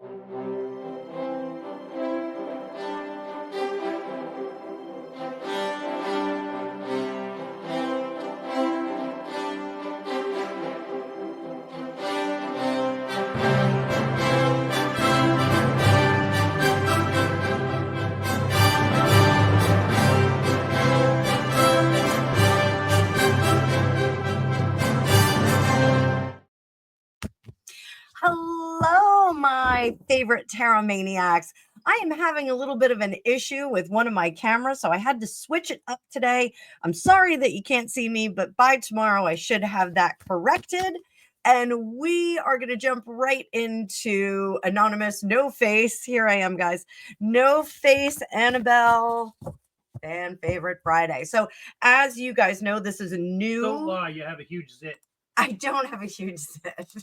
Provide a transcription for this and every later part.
Hello, my favorite tarot maniacs. I am having a little bit of an issue with one of my cameras, so I had to switch it up today. I'm sorry that you can't see me, but by tomorrow I should have that corrected. And we are going to jump right into Anonymous No Face. Here I am, guys. No Face, Annabelle, fan favorite Friday. So, as you guys know, this is a new. Don't lie, you have a huge zit. I don't have a huge zit.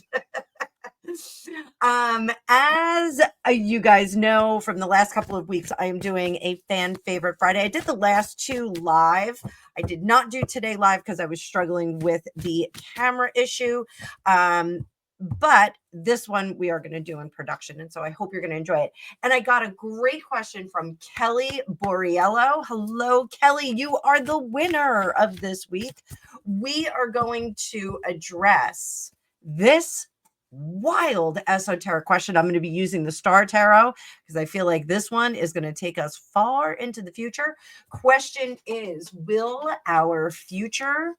As you guys know from the last couple of weeks, I am doing a fan favorite Friday. I did the last two live. I did not do today live because I was struggling with the camera issue. But this one we are going to do in production. And so I hope you're going to enjoy it. And I got a great question from Kelly Borriello. Hello, Kelly. You are the winner of this week. We are going to address this wild esoteric question. I'm going to be using the Star Tarot because I feel like this one is going to take us far into the future. Question is, will our future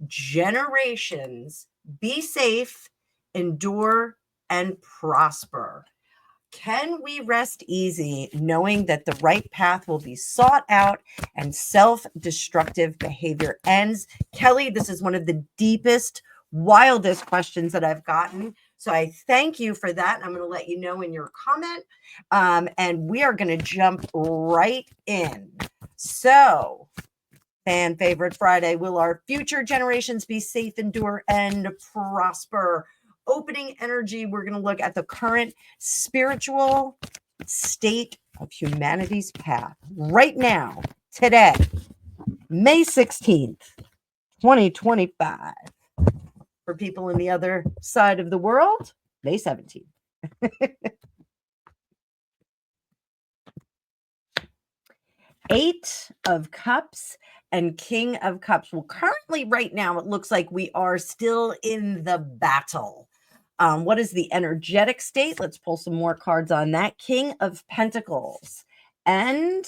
generations be safe, endure, and prosper? Can we rest easy knowing that the right path will be sought out and self-destructive behavior ends? Kelly, this is one of the deepest, wildest questions that I've gotten. So I thank you for that. I'm going to let you know in your comment. And we are going to jump right in. So, fan favorite Friday, will our future generations be safe, endure, and prosper? Opening energy, we're going to look at the current spiritual state of humanity's path right now, today, May 16th, 2025. For people on the other side of the world, May 17th. Eight of Cups and King of Cups. Well, currently, right now, it looks like we are still in the battle. What is the energetic state? Let's pull some more cards on that. King of Pentacles and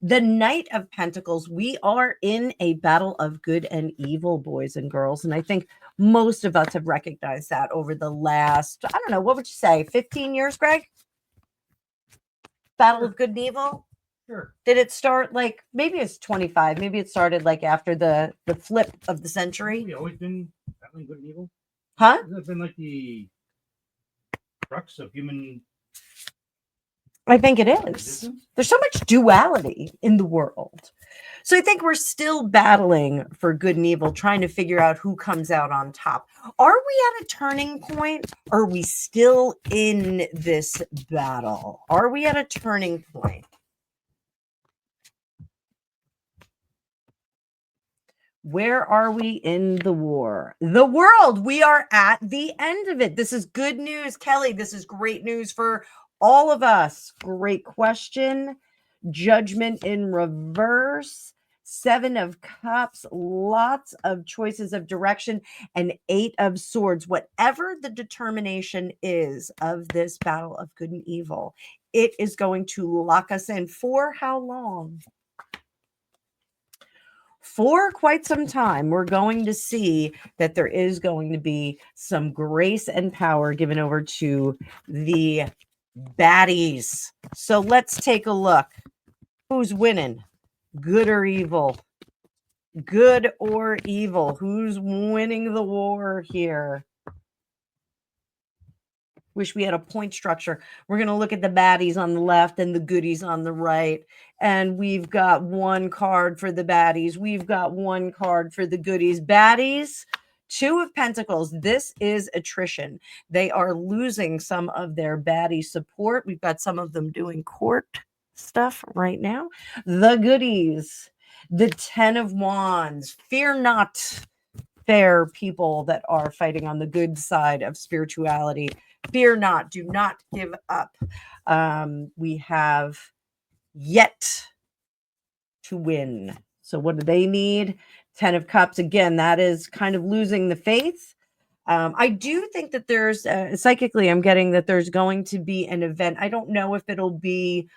the Knight of Pentacles. We are in a battle of good and evil, boys and girls. And I think most of us have recognized that over the last, I don't know, what would you say, 15 years, Greg? Battle of good and evil? Sure. Did it start like, maybe it's 25, maybe it started like after the flip of the century? Have we always been battling good and evil? Huh? Has that been like the crux of human? I think it is. There's so much duality in the world. So I think we're still battling for good and evil, trying to figure out who comes out on top. Are we at a turning point? Or are we still in this battle? Are we at a turning point? Where are we in the war? The world, we are at the end of it. This is good news, Kelly. This is great news for all of us. Great question. Judgment in reverse. Seven of Cups. Lots of choices of direction. And Eight of Swords. Whatever the determination is of this battle of good and evil, it is going to lock us in. For how long? For quite some time, we're going to see that there is going to be some grace and power given over to the baddies. So let's take a look. Who's winning? Good or evil? Good or evil? Who's winning the war here? Wish we had a point structure. We're going to look at the baddies on the left and the goodies on the right. And we've got one card for the baddies. We've got one card for the goodies. Baddies, Two of Pentacles. This is attrition. They are losing some of their baddie support. We've got some of them doing court stuff right now. The goodies, the Ten of Wands. Fear not. fair people that are fighting on the good side of spirituality. Fear not, do not give up. We have yet to win. So what do they need? 10 of Cups. Again, that is kind of losing the faith. I do think that there's psychically, I'm getting that there's going to be an event. I don't know if it'll be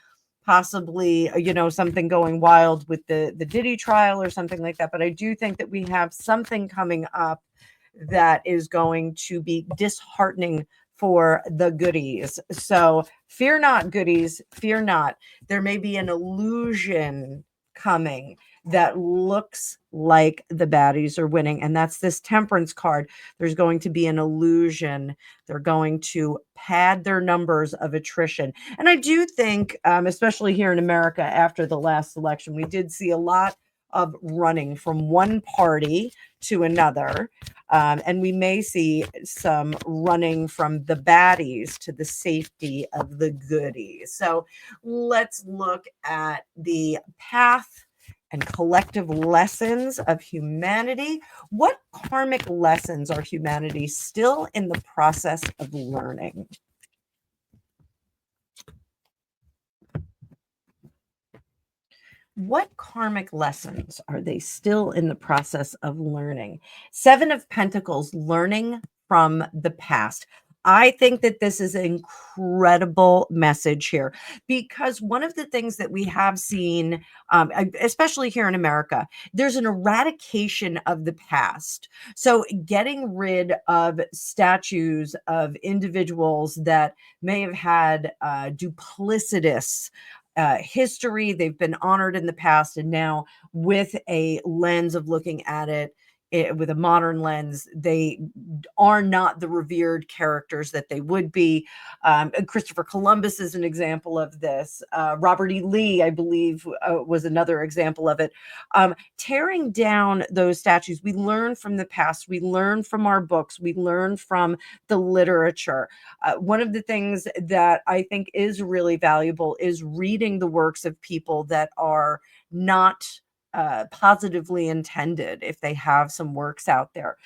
possibly, something going wild with the Diddy trial or something like that. But I do think that we have something coming up that is going to be disheartening for the goodies. So fear not, goodies, fear not. There may be an illusion coming that looks like the baddies are winning. And that's this Temperance card. There's going to be an illusion. They're going to pad their numbers of attrition. And I do think, especially here in America after the last election, we did see a lot of running from one party to another. And we may see some running from the baddies to the safety of the goodies. So let's look at the path and collective lessons of humanity. What karmic lessons are humanity still in the process of learning? What karmic lessons are they still in the process of learning? 7 of Pentacles, learning from the past. I think that this is an incredible message here, because one of the things that we have seen, especially here in America, there's an eradication of the past. So getting rid of statues of individuals that may have had duplicitous history. They've been honored in the past, and now with a lens of looking at it, with a modern lens, they are not the revered characters that they would be. Christopher Columbus is an example of this. Robert E. Lee, I believe, was another example of it. Tearing down those statues, we learn from the past. We learn from our books. We learn from the literature. One of the things that I think is really valuable is reading the works of people that are not positively intended, if they have some works out there.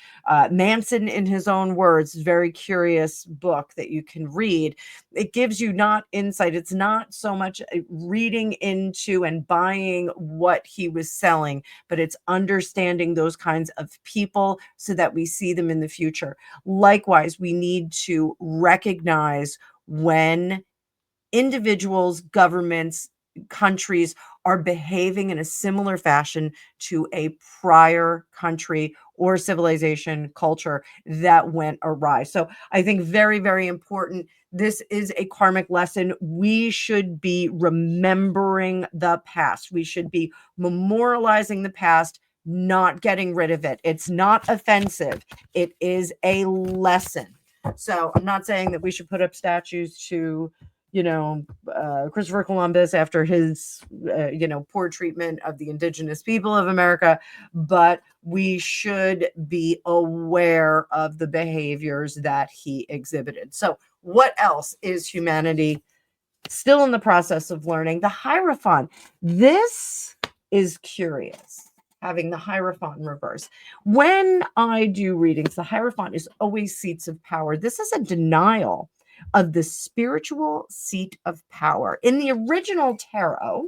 Manson, in his own words, very curious book that you can read. It gives you not insight. It's not so much reading into and buying what he was selling, but it's understanding those kinds of people so that we see them in the future. Likewise, we need to recognize when individuals, governments, countries are behaving in a similar fashion to a prior country or civilization, culture that went awry. So I think very, very important. This is a karmic lesson. We should be remembering the past. We should be memorializing the past, not getting rid of it. It's not offensive. It is a lesson. So I'm not saying that we should put up statues to Christopher Columbus after his, poor treatment of the indigenous people of America, but we should be aware of the behaviors that he exhibited. So what else is humanity still in the process of learning? The Hierophant. This is curious, having the Hierophant in reverse. When I do readings, the Hierophant is always seats of power. This is a denial of the spiritual seat of power. In the original tarot,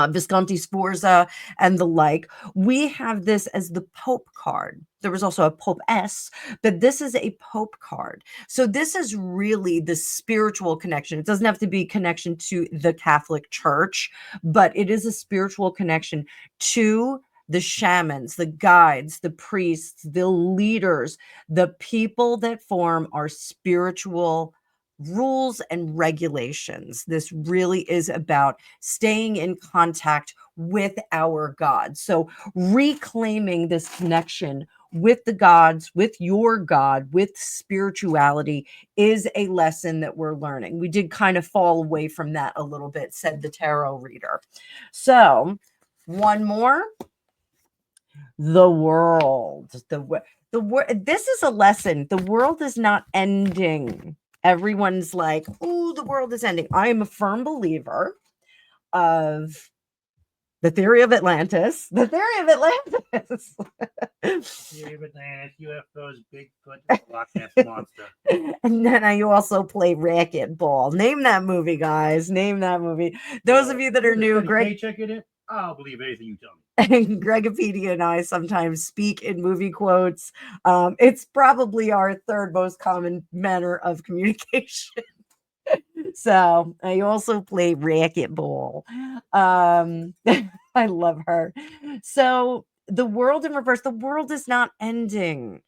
Visconti Sforza and the like, we have this as the Pope card. There was also a Pope S, but this is a Pope card. So this is really the spiritual connection. It doesn't have to be connection to the Catholic Church, but it is a spiritual connection to the shamans, the guides, the priests, the leaders, the people that form our spiritual rules and regulations. This really is about staying in contact with our God. So reclaiming this connection with the gods, with your God, with spirituality is a lesson that we're learning. We did kind of fall away from that a little bit, said the tarot reader. So one more. The world. This is a lesson. The world is not ending. Everyone's like, oh, the world is ending. I am a firm believer of The theory of Atlantis. The theory of Atlantis. Theory of Atlantis, UFOs, Bigfoot, Loch Ness Monster. And then you also play racquetball. Name that movie, guys. Name that movie. Those of you that are new, Greg. Paycheck in it? I'll believe anything you tell me. Gregopedia and I sometimes speak in movie quotes. It's probably our third most common manner of communication. So I also play racquetball. I love her. So the world in reverse, the world is not ending.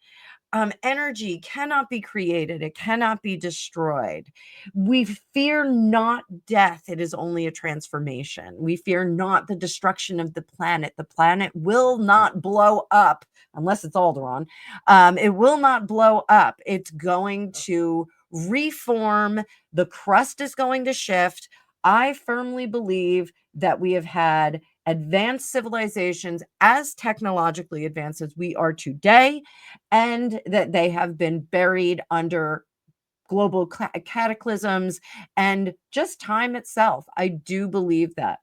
Energy cannot be created, it cannot be destroyed. We fear not death, it is only a transformation. We fear not the destruction of the planet. The planet will not blow up unless it's Alderaan. It will not blow up. It's going to reform. The crust is going to shift. I firmly believe that we have had advanced civilizations as technologically advanced as we are today, and that they have been buried under global cataclysms and just time itself. I do believe that.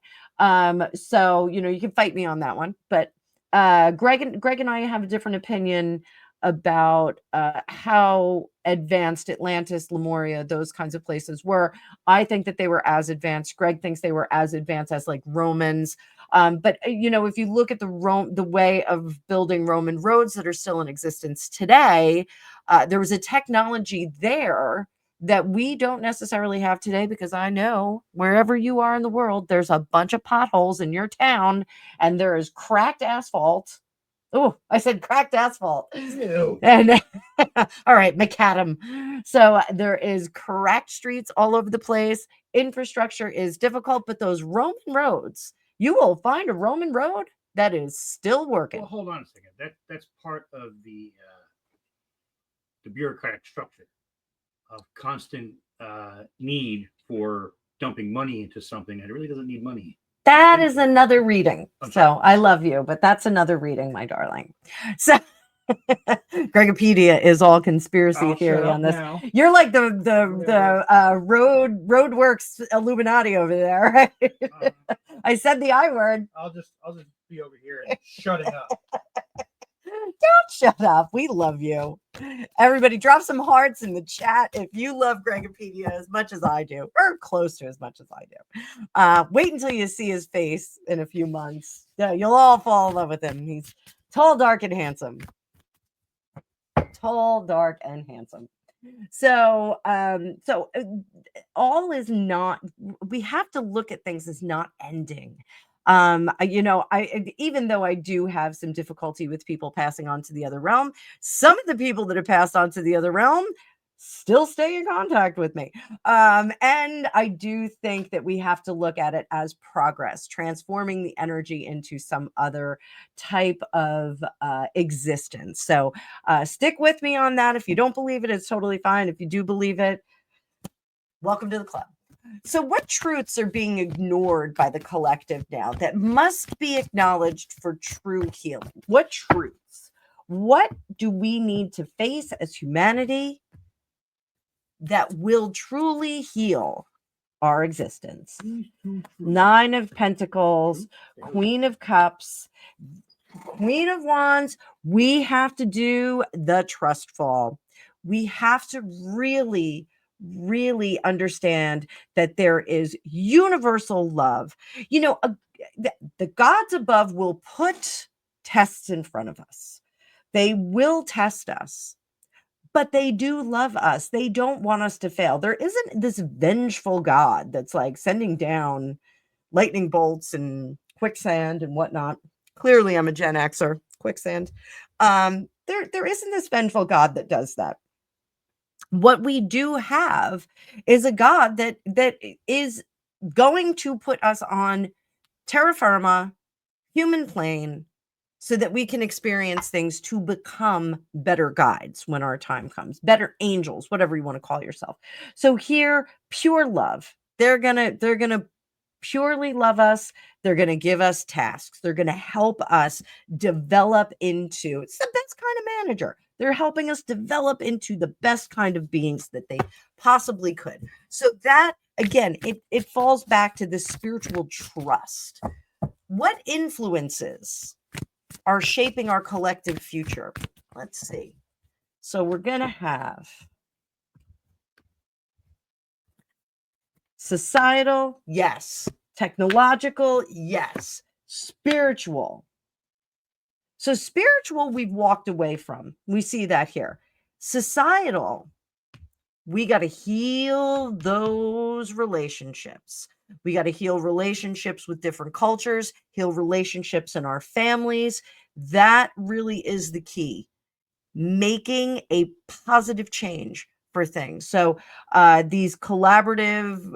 So, you can fight me on that one, but Greg and I have a different opinion about how advanced Atlantis, Lemuria, those kinds of places were. I think that they were as advanced. Greg thinks they were as advanced as like Romans. But if you look at the way of building Roman roads that are still in existence today, there was a technology there that we don't necessarily have today, because I know wherever you are in the world, there's a bunch of potholes in your town and there is cracked asphalt. Oh, I said cracked asphalt. Ew. And all right, macadam. So there is cracked streets all over the place. Infrastructure is difficult, but those Roman roads, you will find a Roman road that is still working. Well, hold on a second. That's part of the bureaucratic structure of constant need for dumping money into something that really doesn't need money. That is another reading. So I love you, but that's another reading, my darling. So Gregopedia is all conspiracy theory on this. Now. You're like the roadworks Illuminati over there. Right? I said the I word. I'll just be over here and shutting up. Don't shut up. We love you. Everybody, drop some hearts in the chat if you love Gregopedia as much as I do, or close to as much as I do. Wait until you see his face in a few months. Yeah, you'll all fall in love with him. He's tall, dark, and handsome. Tall, dark, and handsome. So all is not, we have to look at things as not ending. I even though I do have some difficulty with people passing on to the other realm, some of the people that have passed on to the other realm still stay in contact with me. And I do think that we have to look at it as progress, transforming the energy into some other type of existence. So stick with me on that. If you don't believe it, it's totally fine. If you do believe it, welcome to the club. So what truths are being ignored by the collective now that must be acknowledged for true healing? What truths? What do we need to face as humanity that will truly heal our existence? Nine of Pentacles, Queen of Cups, Queen of Wands. We have to do the trust fall. We have to really understand that there is universal love. The gods above will put tests in front of us. They will test us, but they do love us. They don't want us to fail. There isn't this vengeful God that's like sending down lightning bolts and quicksand and whatnot. Clearly, I'm a Gen Xer. Quicksand. There isn't this vengeful God that does that. What we do have is a God that is going to put us on terra firma, human plane, so that we can experience things to become better guides when our time comes, better angels, whatever you want to call yourself. So here, pure love. They're gonna purely love us. They're going to give us tasks. They're going to help us develop into, it's the best kind of manager. They're helping us develop into the best kind of beings that they possibly could. So that, again, it falls back to the spiritual trust. What influences are shaping our collective future? Let's see. So we're going to have societal, yes. Technological, yes. Spiritual. So spiritual, we've walked away from. We see that here. Societal, we got to heal those relationships. We got to heal relationships with different cultures, heal relationships in our families. That really is the key. Making a positive change for things. So these collaborative,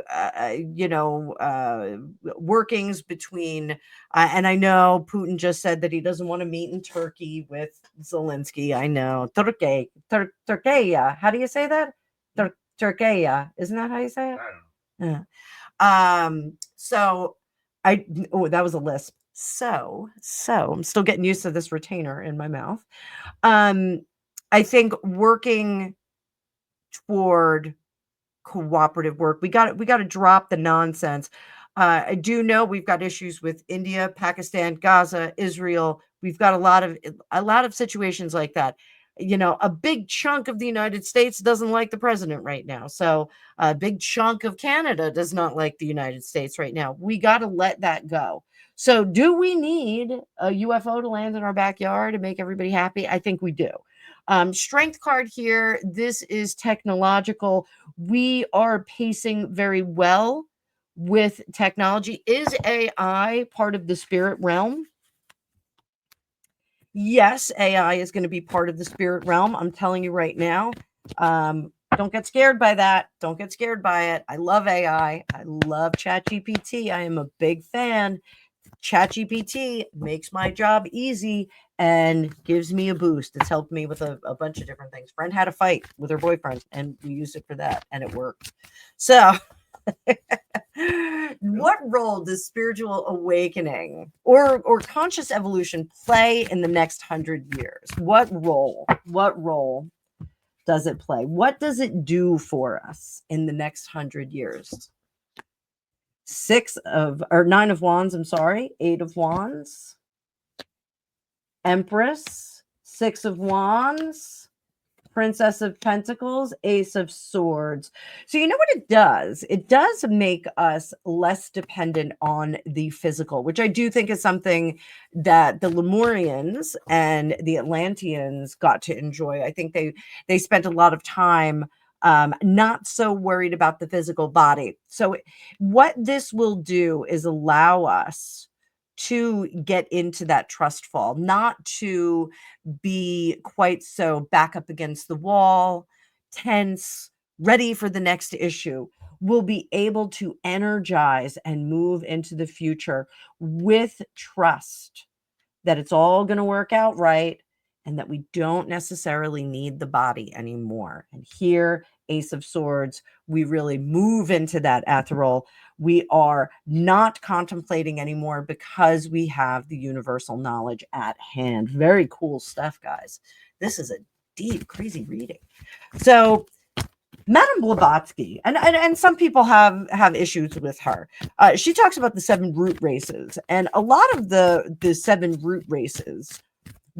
workings between, and I know Putin just said that he doesn't want to meet in Turkey with Zelensky. I know. Turkey. How do you say that? Turkey. Isn't that how you say it? I don't know. So that was a lisp. So I'm still getting used to this retainer in my mouth. I think working toward cooperative work, we got to drop the nonsense. I do know we've got issues with India, Pakistan, Gaza, Israel. We've got a lot of situations like that. A big chunk of the United States doesn't like the president right now. So a big chunk of Canada does not like the United States right now. We got to let that go. So do we need a UFO to land in our backyard and make everybody happy? I think we do. Strength card here. This is technological. We are pacing very well with technology. Is AI part of the spirit realm? Yes, AI is going to be part of the spirit realm. I'm telling you right now. Don't get scared by that. Don't get scared by it. I love AI. I love ChatGPT. I am a big fan. ChatGPT makes my job easy and gives me a boost. It's helped me with a bunch of different things. Friend had a fight with her boyfriend and we used it for that and it worked. So what role does spiritual awakening or conscious evolution play in the next 100 years? What role does it play? What does it do for us in the next 100 years? 9 of wands, 8 of wands, Empress, 6 of wands, Princess of Pentacles, Ace of Swords. So you know what it does? It does make us less dependent on the physical, which I do think is something that the Lemurians and the Atlanteans got to enjoy. I think they spent a lot of time not so worried about the physical body. So what this will do is allow us to get into that trust fall, not to be quite so back up against the wall, tense, ready for the next issue. We'll be able to energize and move into the future with trust that it's all going to work out right and that we don't necessarily need the body anymore. And here, Ace of Swords, we really move into that ethereal. We are not contemplating anymore because we have the universal knowledge at hand. Very cool stuff, guys. This is a deep, crazy reading. So Madame Blavatsky, and some people have issues with her. She talks about the 7 root races, and a lot of the 7 root races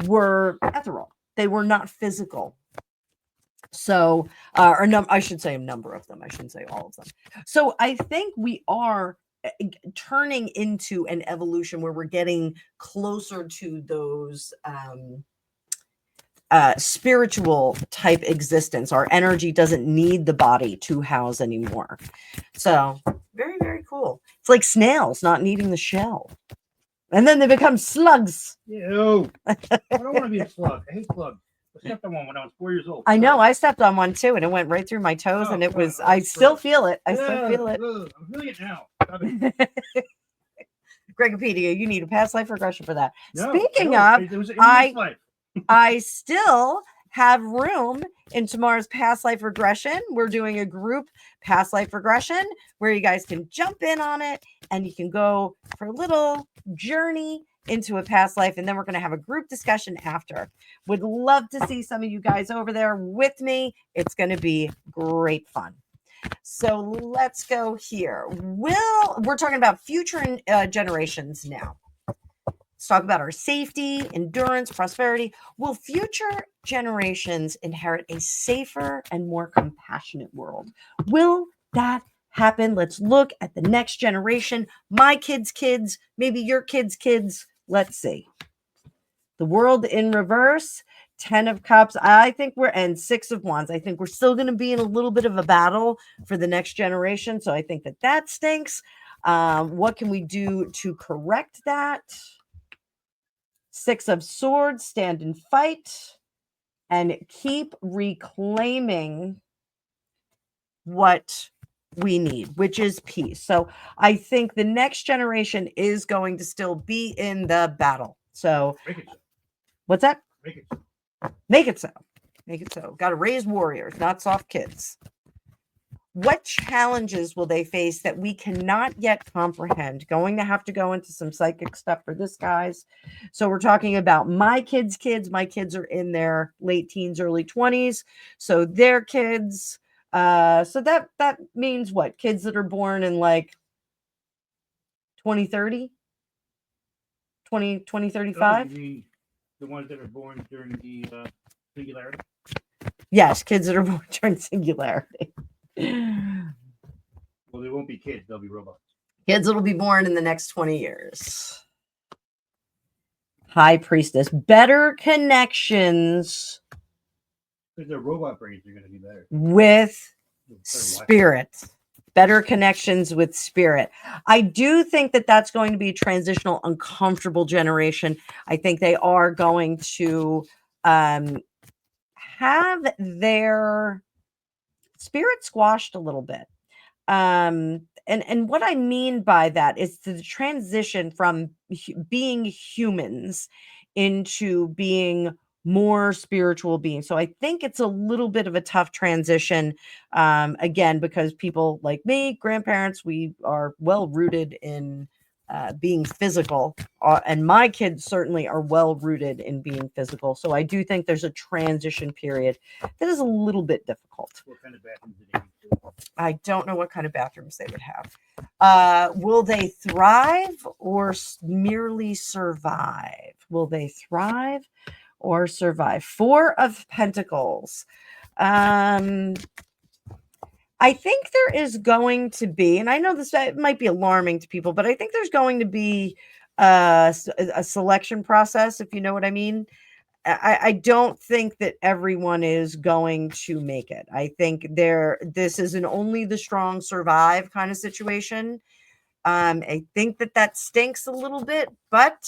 were ethereal. They were not physical. So, I should say a number of them. I shouldn't say all of them. So I think we are turning into an evolution where we're getting closer to those spiritual type existence. Our energy doesn't need the body to house anymore. So very, very cool. It's like snails not needing the shell. And then they become slugs. Ew. I don't want to be a slug. I hate slugs. I stepped on one when I was 4 years old. I know. I stepped on one too, and it went right through my toes, and it was. I still feel it. I still feel it. I'm feeling it now. Gregopedia, you need a past life regression for that. No, Speaking no, of, it was in this life. I still have room in tomorrow's past life regression. We're doing a group past life regression where you guys can jump in on it and you can go for a little journey into a past life. And then we're going to have a group discussion after. Would love to see some of you guys over there with me. It's going to be great fun. So let's go here. We're talking about future generations now. Let's talk about our safety, endurance, prosperity. Will future generations inherit a safer and more compassionate world? Will that happen? Let's look at the next generation, my kids' kids, maybe your kids' kids. Let's see. The world in reverse, 10 of cups. I think and 6 of wands. I think we're still going to be in a little bit of a battle for the next generation. So I think that stinks. What can we do to correct that? 6 of swords, stand and fight and keep reclaiming what we need, which is peace. So I think the next generation is going to still be in the battle. So what's that? Make it so. Make it so. Make it so. Got to raise warriors, not soft kids. What challenges will they face that we cannot yet comprehend? Going to have to go into some psychic stuff for this, guys. So we're talking about my kids' kids. My kids are in their late teens, early 20s. So their kids. So that means what? Kids that are born in like 2030? 2035? The ones that are born during the singularity? Yes, kids that are born during singularity. Well, they won't be kids, they'll be robots. Kids that'll be born in the next 20 years. High Priestess. Better connections. Because their robot brains are going to be better. With spirit. Better connections with spirit. I do think that's going to be a transitional, uncomfortable generation. I think they are going to have their spirit squashed a little bit. And what I mean by that is the transition from being humans into being more spiritual beings. So I think it's a little bit of a tough transition, again, because people like me, grandparents, we are well rooted in being physical, and my kids certainly are well rooted in being physical. So I do think there's a transition period that is a little bit difficult. What kind of bathrooms do they need? I don't know what kind of bathrooms they would have. Will they thrive or merely survive? Will they thrive or survive? 4 of Pentacles. I think there is going to be, and I know this might be alarming to people, but I think there's going to be a selection process, if you know what I mean. I don't think that everyone is going to make it. I think this is an only the strong survive kind of situation. I think that stinks a little bit, but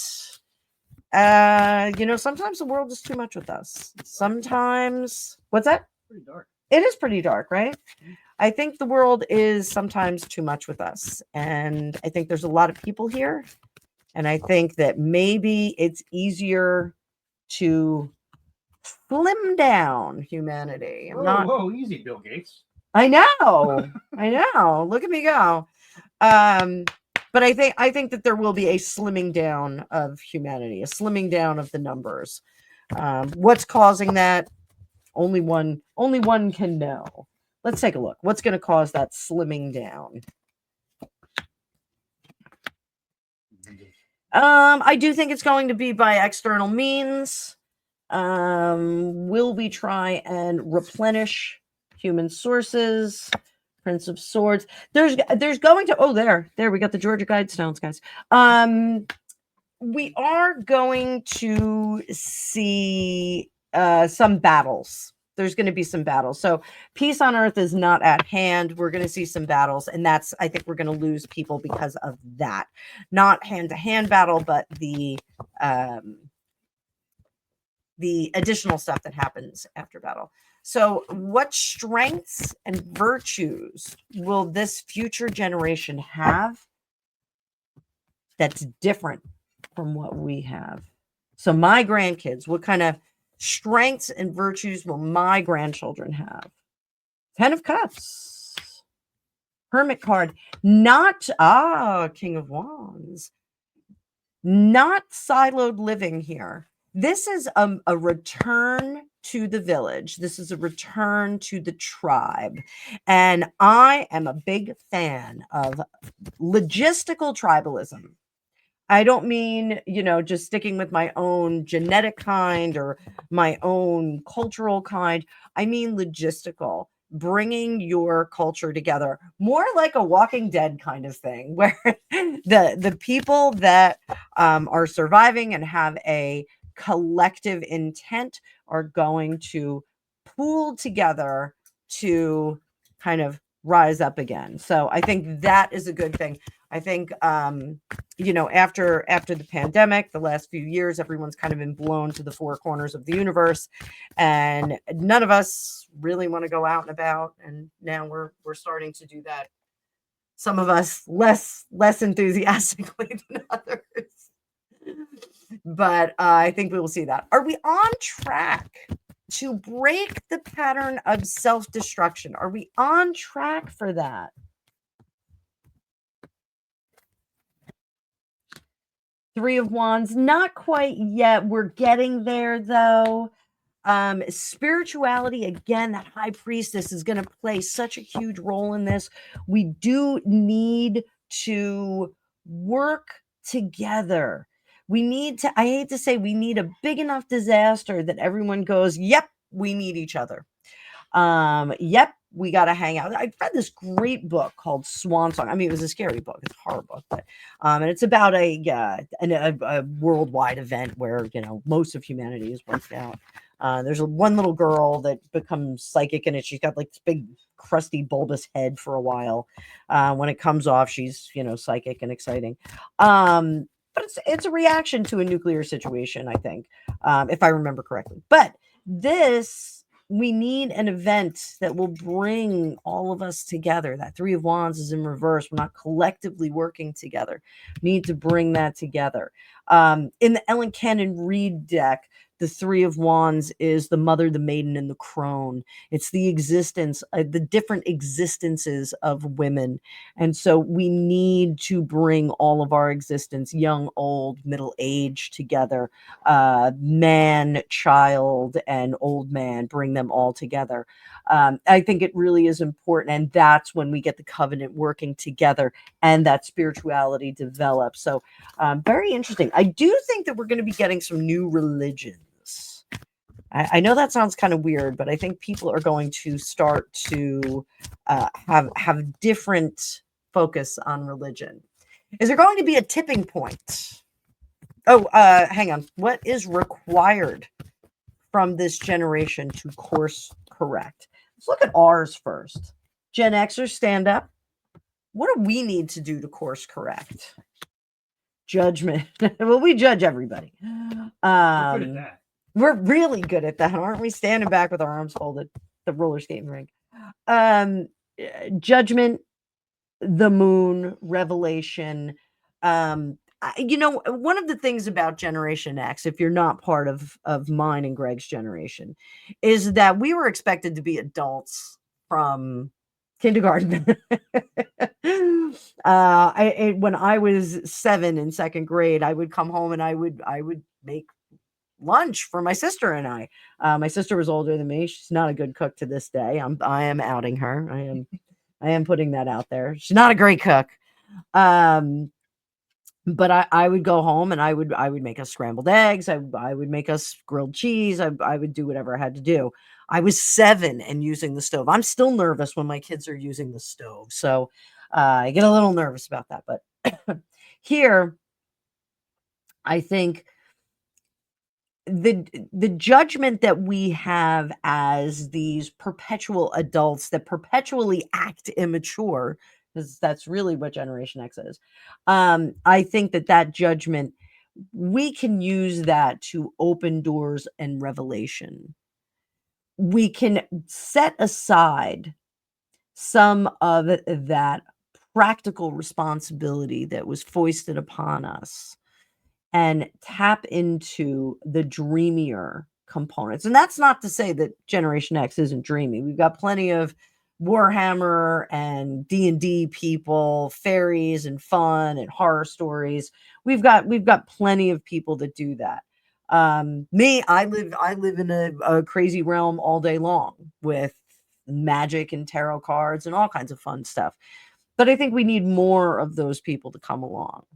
sometimes the world is too much with us. Sometimes, what's that? Pretty dark. It is pretty dark, right? I think the world is sometimes too much with us. And I think there's a lot of people here. And I think that maybe it's easier to slim down humanity. Whoa, easy, Bill Gates. I know. I know. Look at me go. But I think that there will be a slimming down of humanity, a slimming down of the numbers. What's causing that? Only one can know. Let's take a look. What's going to cause that slimming down? I do think it's going to be by external means. Will we try and replenish human sources? Prince of Swords. There's going to there we got the Georgia Guidestones, guys. We are going to see some battles. There's going to be some battles. So peace on earth is not at hand. We're going to see some battles. And I think we're going to lose people because of that. Not hand-to-hand battle, but the additional stuff that happens after battle. So what strengths and virtues will this future generation have that's different from what we have? So my grandkids, what kind of strengths and virtues will my grandchildren have? 10 of Cups. Hermit card. Not, King of Wands. Not siloed living here. This is a return to the village. This is a return to the tribe. And I am a big fan of logistical tribalism. I don't mean, just sticking with my own genetic kind or my own cultural kind. I mean logistical, bringing your culture together, more like a Walking Dead kind of thing, where the people that are surviving and have a collective intent are going to pool together to kind of rise up again. So I think that is a good thing. I think after the pandemic, the last few years, everyone's kind of been blown to the four corners of the universe, and none of us really want to go out and about. And now we're starting to do that. Some of us less enthusiastically than others, but I think we will see that. Are we on track to break the pattern of self-destruction? Are we on track for that? Three of Wands, not quite yet. We're getting there though. Spirituality, again, that high priestess is going to play such a huge role in this. We do need to work together. We need to, I hate to say, we need a big enough disaster that everyone goes, yep, we need each other. Yep, we got to hang out. I read this great book called Swan Song. I mean, it was a scary book. It's a horror book, but and it's about a worldwide event where most of humanity is wiped out. There's one little girl that becomes psychic, and she's got like this big, crusty, bulbous head for a while. When it comes off, she's psychic and exciting. But it's a reaction to a nuclear situation, I think, if I remember correctly. But we need an event that will bring all of us together. That Three of Wands is in reverse. We're not collectively working together. We need to bring that together. In the Ellen Cannon Reed deck, the Three of Wands is the mother, the maiden, and the crone. It's the existence, the different existences of women. And so we need to bring all of our existence, young, old, middle age, together. Man, child, and old man, bring them all together. I think it really is important. And that's when we get the covenant working together and that spirituality develops. So very interesting. I do think that we're going to be getting some new religions. I know that sounds kind of weird, but I think people are going to start to have different focus on religion. Is there going to be a tipping point? Oh, hang on. What is required from this generation to course correct? Let's look at ours first. Gen Xers, stand up. What do we need to do to course correct? Judgment. Well, we judge everybody. We're good at that. We're really good at that, aren't we? Standing back with our arms folded, the roller skating rink. Judgment, the moon, revelation. One of the things about Generation X, if you're not part of mine and Greg's generation, is that we were expected to be adults from kindergarten. When I was 7 in second grade, I would come home and I would make lunch for my sister and I. My sister was older than me. She's not a good cook to this day. I am outing her. I am putting that out there. She's not a great cook. But I would go home and I would make us scrambled eggs. I would make us grilled cheese. I would do whatever I had to do. I was 7 and using the stove. I'm still nervous when my kids are using the stove. So I get a little nervous about that. But here, I think the judgment that we have as these perpetual adults that perpetually act immature, because that's really what Generation X is. I think that judgment, we can use that to open doors and revelation. We can set aside some of that practical responsibility that was foisted upon us and tap into the dreamier components. And that's not to say that Generation X isn't dreamy. We've got plenty of Warhammer and D&D people, fairies and fun and horror stories. We've got plenty of people that do that. Me, I live in a crazy realm all day long with magic and tarot cards and all kinds of fun stuff. But I think we need more of those people to come along.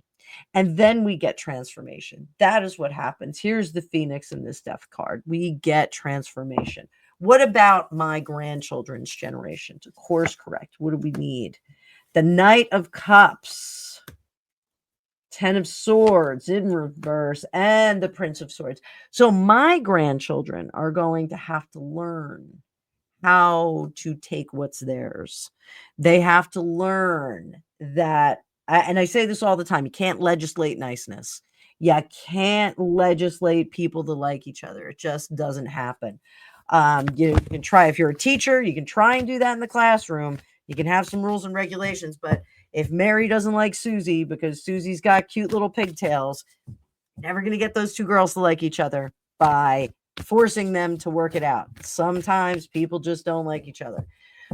And then we get transformation. That is what happens. Here's the Phoenix in this death card. We get transformation. What about my grandchildren's generation? To course correct. What do we need? The Knight of Cups, Ten of Swords in reverse, and the Prince of Swords. So my grandchildren are going to have to learn how to take what's theirs. They have to learn that, and I say this all the time, you can't legislate niceness. You can't legislate people to like each other. It just doesn't happen. You can try, if you're a teacher, you can try and do that in the classroom. You can have some rules and regulations, but if Mary doesn't like Susie because Susie's got cute little pigtails, never going to get those two girls to like each other by forcing them to work it out. Sometimes people just don't like each other.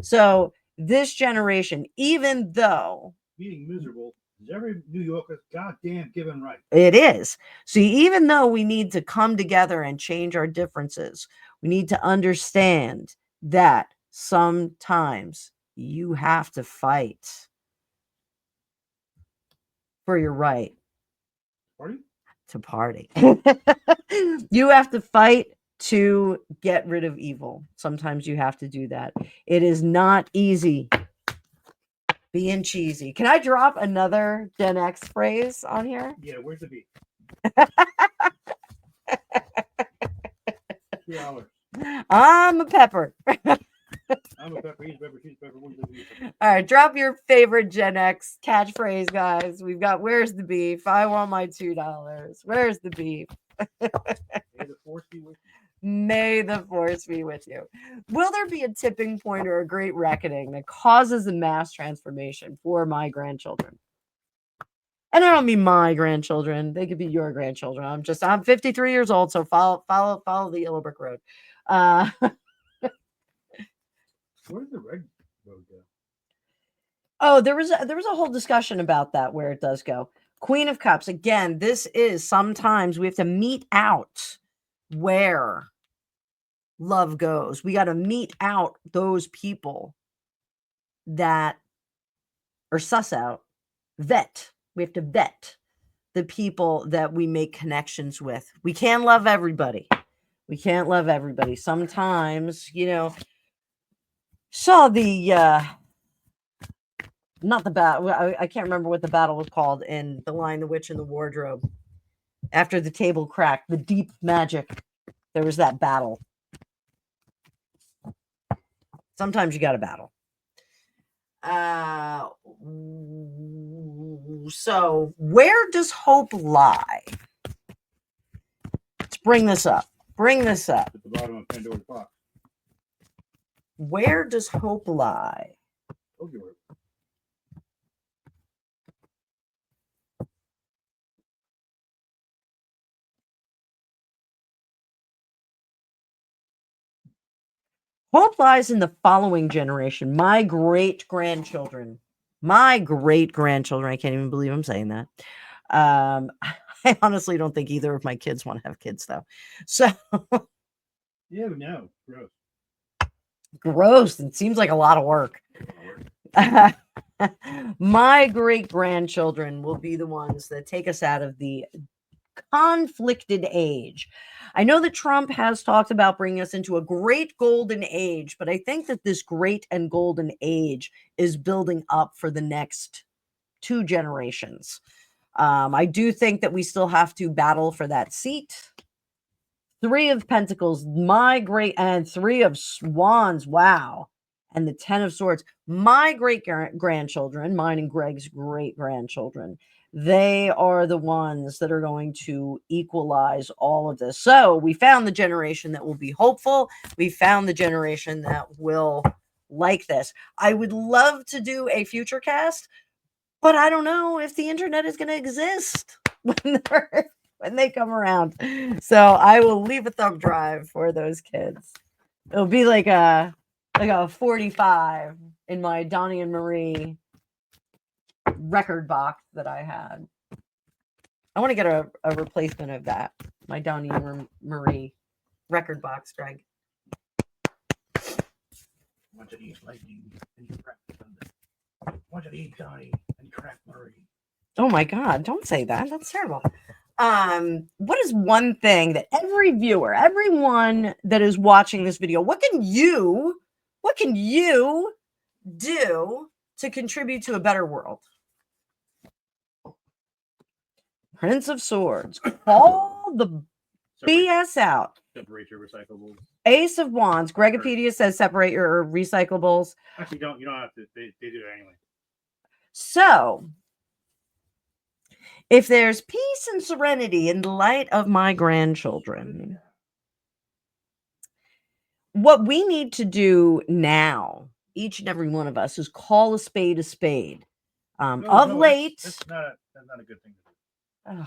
So this generation, even though being miserable is every New Yorker's goddamn given right. It is. See, even though we need to come together and change our differences, we need to understand that sometimes you have to fight for your right Party? to party. You have to fight to get rid of evil. Sometimes you have to do that. It is not easy being cheesy. Can I drop another Gen X phrase on here? Yeah, where's the beat? 2 hours. I'm a pepper. I'm a pepper, he's a pepper, she's a pepper, one's a pepper. All right, drop your favorite Gen X catchphrase, guys. We've got where's the beef? I want my $2. Where's the beef? May the force be with you. May the force be with you. Will there be a tipping point or a great reckoning that causes a mass transformation for my grandchildren? And I don't mean my grandchildren. They could be your grandchildren. I'm 53 years old, so follow the Yellow Brick Road. Where did the red road go? Oh, there was a whole discussion about that, where it does go. Queen of Cups. Again, this is sometimes we have to meet out where love goes. We got to meet out those people that are sus out. Vet. We have to vet the people that we make connections with. We can't love everybody. We can't love everybody. Sometimes, saw the not the battle. I can't remember what the battle was called in The Lion, the Witch, and the Wardrobe. After the table cracked, the deep magic. There was that battle. Sometimes you got to battle. So where does hope lie? Let's bring this up. At the bottom of Pandora's box. Where does hope lie? Told you where. Hope lies in the following generation. My great-grandchildren. I can't even believe I'm saying that. I honestly don't think either of my kids want to have kids, though. So Yeah, no. Gross. gross. It seems like a lot of work. My great-grandchildren will be the ones that take us out of the conflicted age. I know that Trump has talked about bringing us into a great golden age, but I think that this great and golden age is building up for the next 2 generations. I do think that we still have to battle for that seat. 3 of Pentacles, my great, and 3 of Wands. Wow. And the 10 of Swords. My great grandchildren, mine and Greg's great grandchildren, they are the ones that are going to equalize all of this. So we found the generation that will be hopeful. We found the generation that will like this. I would love to do a future cast, but I don't know if the internet is going to exist when they come around. So I will leave a thumb drive for those kids. It'll be like a 45 in my Donnie and Marie record box that I had. I want to get a replacement of that. My Donnie and Marie record box, Greg. Want to eat lightning and you crack the thunder. Want to eat Donnie and crack Marie. Oh my God, don't say that. That's terrible. What is one thing that every viewer, everyone that is watching this video, what can you do to contribute to a better world? Prince of Swords. Call the BS out. Separate your recyclables. Ace of Wands. Gregopedia says separate your recyclables. Actually, you don't have to. They do it anyway. So, if there's peace and serenity in the light of my grandchildren, what we need to do now, each and every one of us, is call a spade a spade. Late, that's not a good thing to do.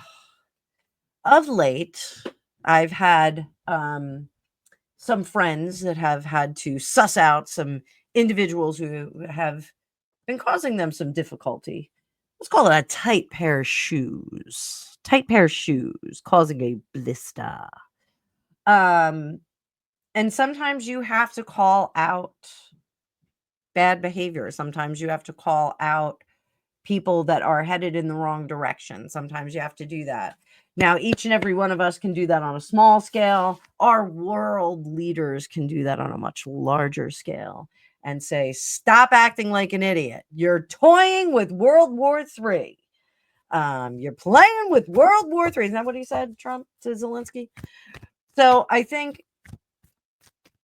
Of late, I've had some friends that have had to suss out some individuals who have been causing them some difficulty. Let's call it a tight pair of shoes. Tight pair of shoes causing a blister. And sometimes you have to call out bad behavior. Sometimes you have to call out people that are headed in the wrong direction. Sometimes you have to do that. Now, each and every one of us can do that on a small scale. Our world leaders can do that on a much larger scale and say, stop acting like an idiot. You're toying with World War III. You're playing with World War III. Isn't that what he said, Trump, to Zelensky? So I think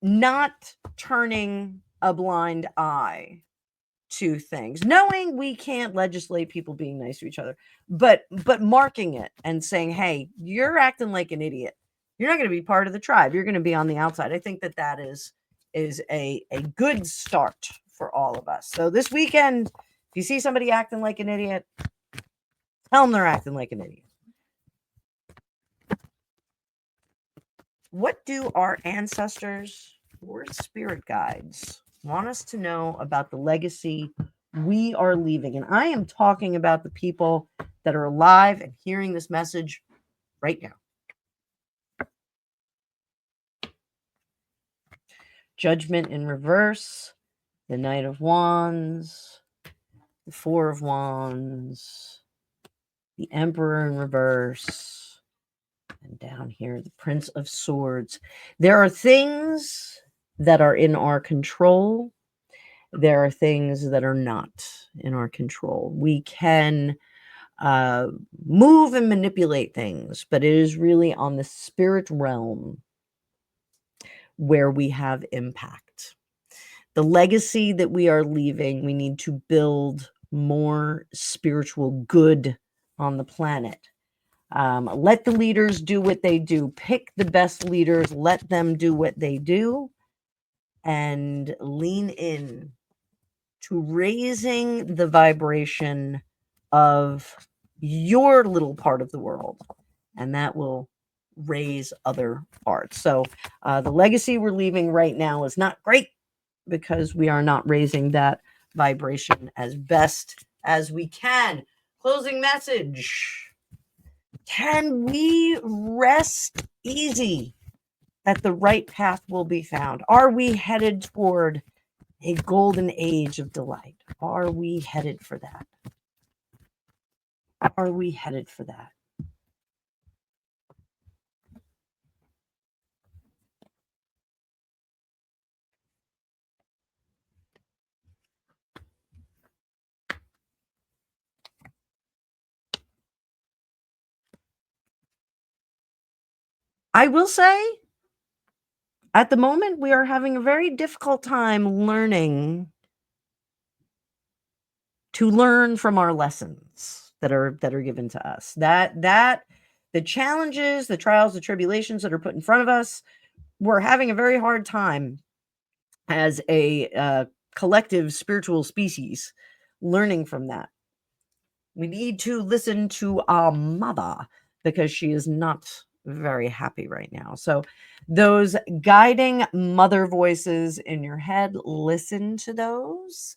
not turning a blind eye to things, knowing we can't legislate people being nice to each other, but marking it and saying, hey, you're acting like an idiot. You're not going to be part of the tribe. You're going to be on the outside. I think that is a good start for all of us. So this weekend, if you see somebody acting like an idiot, tell them they're acting like an idiot. What do our ancestors or spirit guides want us to know about the legacy we are leaving? And I am talking about the people that are alive and hearing this message right now. Judgment in Reverse, the Knight of Wands, the Four of Wands, the Emperor in Reverse, and down here, the Prince of Swords. There are things that are in our control. There are things that are not in our control. We can move and manipulate things, but it is really on the spirit realm where we have impact. The legacy that we are leaving, we need to build more spiritual good on the planet. Let the leaders do what they do. Pick the best leaders. Let them do what they do. And lean in to raising the vibration of your little part of the world. And that will raise other parts. So the legacy we're leaving right now is not great because we are not raising that vibration as best as we can. Closing message. Can we rest easy that the right path will be found? Are we headed toward a golden age of delight? Are we headed for that? Are we headed for that? I will say, at the moment, we are having a very difficult time learning to learn from our lessons that are given to us. That the challenges, the trials, the tribulations that are put in front of us, we're having a very hard time as a collective spiritual species learning from that. We need to listen to our mother because she is not very happy right now. So those guiding mother voices in your head, listen to those.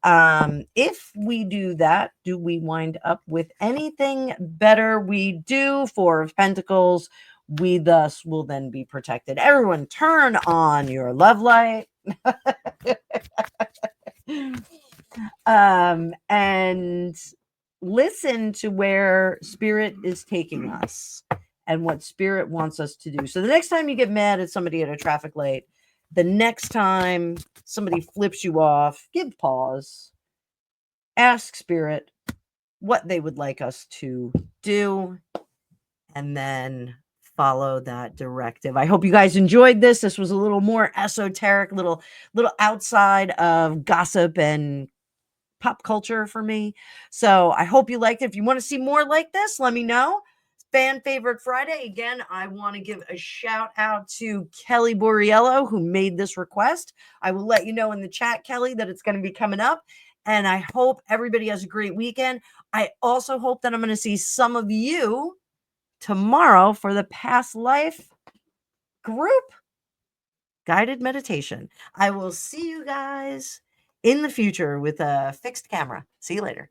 If we do that, do we wind up with anything better? We do. Four of Pentacles. We thus will then be protected. Everyone turn on your love light. And listen to where spirit is taking us and what spirit wants us to do. So the next time you get mad at somebody at a traffic light, the next time somebody flips you off, give pause, ask spirit what they would like us to do, and then follow that directive. I hope you guys enjoyed this. This was a little more esoteric, little outside of gossip and pop culture for me. So I hope you liked it. If you want to see more like this, let me know. Fan favorite Friday. Again, I want to give a shout out to Kelly Borriello, who made this request. I will let you know in the chat, Kelly, that it's going to be coming up. And I hope everybody has a great weekend. I also hope that I'm going to see some of you tomorrow for the past life group guided meditation. I will see you guys in the future with a fixed camera. See you later.